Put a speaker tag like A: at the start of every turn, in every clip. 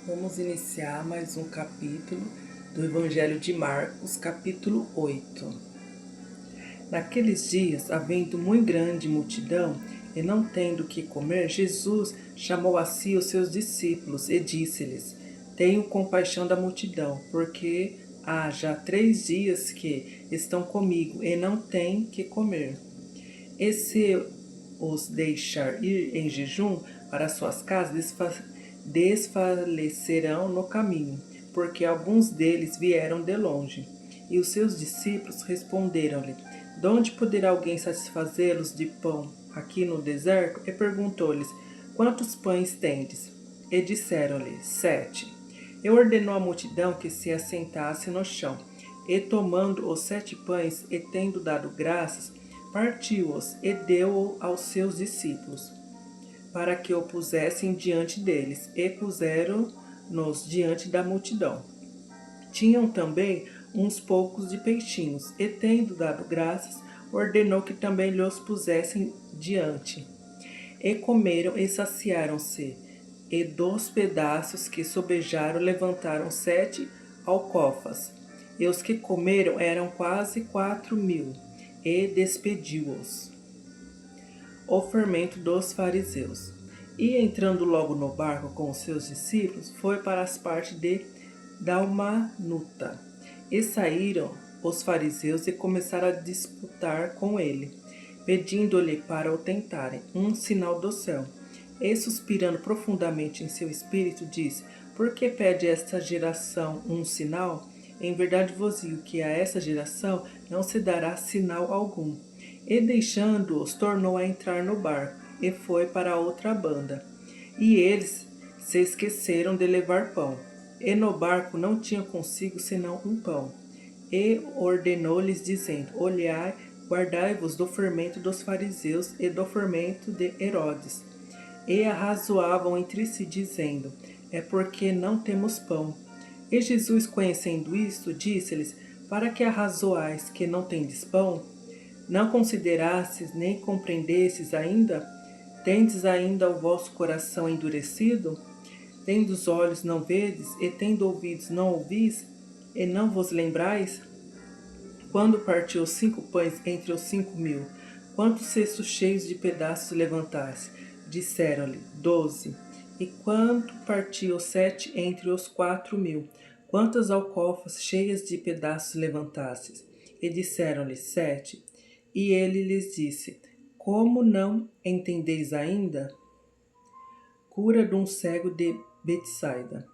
A: Vamos iniciar mais um capítulo do Evangelho de Marcos, capítulo 8. Naqueles dias, havendo muito grande multidão, e não tendo que comer, Jesus chamou a si os seus discípulos e disse-lhes: Tenho compaixão da multidão, porque há já 3 dias que estão comigo e não têm que comer. E se os deixar ir em jejum para suas casas, desfalecerão no caminho, porque alguns deles vieram de longe. E os seus discípulos responderam-lhe: De onde poderá alguém satisfazê-los de pão aqui no deserto? E perguntou-lhes: Quantos pães tendes? E disseram-lhe: 7. E ordenou à multidão que se assentasse no chão. E tomando os 7 pães, e tendo dado graças, partiu-os e deu-o aos seus discípulos, para que o pusessem diante deles, e puseram-nos diante da multidão. Tinham também uns poucos de peixinhos, e tendo dado graças, ordenou que também lhos pusessem diante. E comeram e saciaram-se, e dos pedaços que sobejaram levantaram 7 alcofas. E os que comeram eram quase 4.000, e despediu-os. O fermento dos fariseus. E entrando logo no barco com os seus discípulos, foi para as partes de Dalmanuta. E saíram os fariseus e começaram a disputar com ele, pedindo-lhe para o tentarem um sinal do céu. E suspirando profundamente em seu espírito, disse: Por que pede esta geração um sinal? Em verdade vos digo que a essa geração não se dará sinal algum. E deixando-os, tornou a entrar no barco, e foi para a outra banda. E eles se esqueceram de levar pão. E no barco não tinha consigo senão um pão. E ordenou-lhes, dizendo: Olhai, guardai-vos do fermento dos fariseus e do fermento de Herodes. E arrazoavam entre si, dizendo: É porque não temos pão. E Jesus, conhecendo isto, disse-lhes: Para que arrazoais que não tendes pão? Não considerastes nem compreendestes ainda? Tendes ainda o vosso coração endurecido? Tendo os olhos não vedes, e tendo ouvidos não ouvis, e não vos lembrais? Quando partiu os 5 pães entre os 5.000, quantos cestos cheios de pedaços levantaste? Disseram-lhe: 12. E quando partiu os 7 entre os 4.000, quantas alcofas cheias de pedaços levantastes? E disseram-lhe: 7. E ele lhes disse: Como não entendeis ainda? Cura de um cego de Betsaida.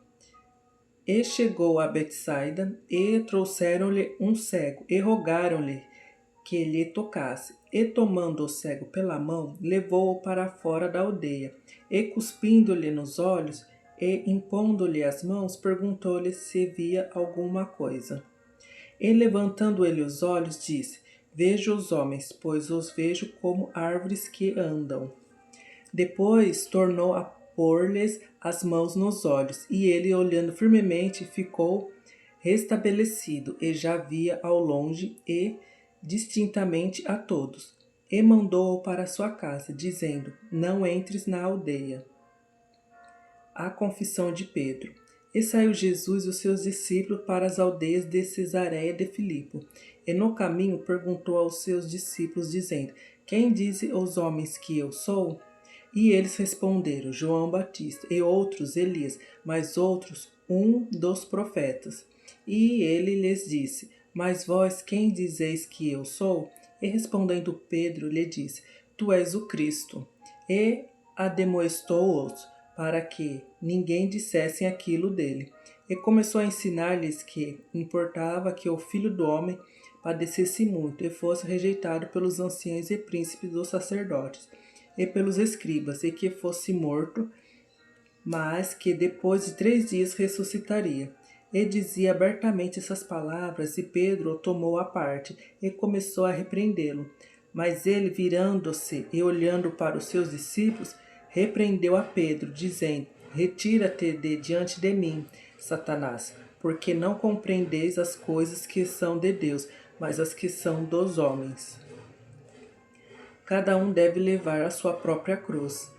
A: E chegou a Betsaida, e trouxeram-lhe um cego, e rogaram-lhe que lhe tocasse. E tomando o cego pela mão, levou-o para fora da aldeia, e cuspindo-lhe nos olhos, e impondo-lhe as mãos, perguntou-lhe se via alguma coisa. E levantando ele os olhos, disse: Vejo os homens, pois os vejo como árvores que andam. Depois tornou a pôr-lhes as mãos nos olhos, e ele, olhando firmemente, ficou restabelecido, e já via ao longe e distintamente a todos. E mandou-o para sua casa, dizendo: Não entres na aldeia. A confissão de Pedro. E saiu Jesus e os seus discípulos para as aldeias de Cesareia de Filipe. E no caminho perguntou aos seus discípulos, dizendo: Quem dizem os homens que eu sou? E eles responderam: João Batista, e outros Elias, mas outros um dos profetas. E ele lhes disse: Mas vós quem dizeis que eu sou? E respondendo Pedro lhe disse: Tu és o Cristo. E ademoestou-os para que ninguém dissesse aquilo dele. E começou a ensinar-lhes que importava que o Filho do Homem padecesse muito e fosse rejeitado pelos anciãos e príncipes dos sacerdotes e pelos escribas, e que fosse morto, mas que depois de 3 dias ressuscitaria. E dizia abertamente essas palavras, e Pedro o tomou à parte, e começou a repreendê-lo. Mas ele, virando-se e olhando para os seus discípulos, repreendeu a Pedro, dizendo: Retira-te de diante de mim, Satanás, porque não compreendeis as coisas que são de Deus, mas as que são dos homens. Cada um deve levar a sua própria cruz.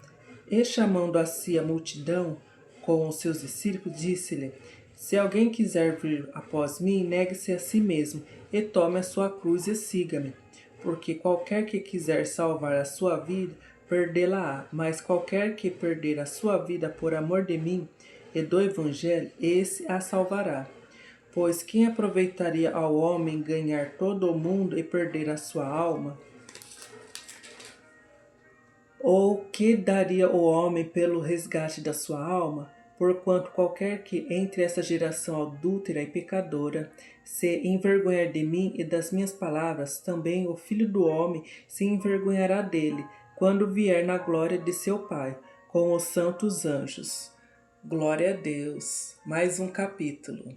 A: E chamando a si a multidão, com os seus discípulos, disse-lhe: Se alguém quiser vir após mim, negue-se a si mesmo e tome a sua cruz e siga-me. Porque qualquer que quiser salvar a sua vida, perdê-la-á, mas qualquer que perder a sua vida por amor de mim e do Evangelho, esse a salvará. Pois quem aproveitaria ao homem ganhar todo o mundo e perder a sua alma? Ou que daria o homem pelo resgate da sua alma? Porquanto qualquer que entre essa geração adúltera e pecadora se envergonhar de mim e das minhas palavras, também o Filho do Homem se envergonhará dele, quando vier na glória de seu Pai, com os santos anjos. Glória a Deus. Mais um capítulo.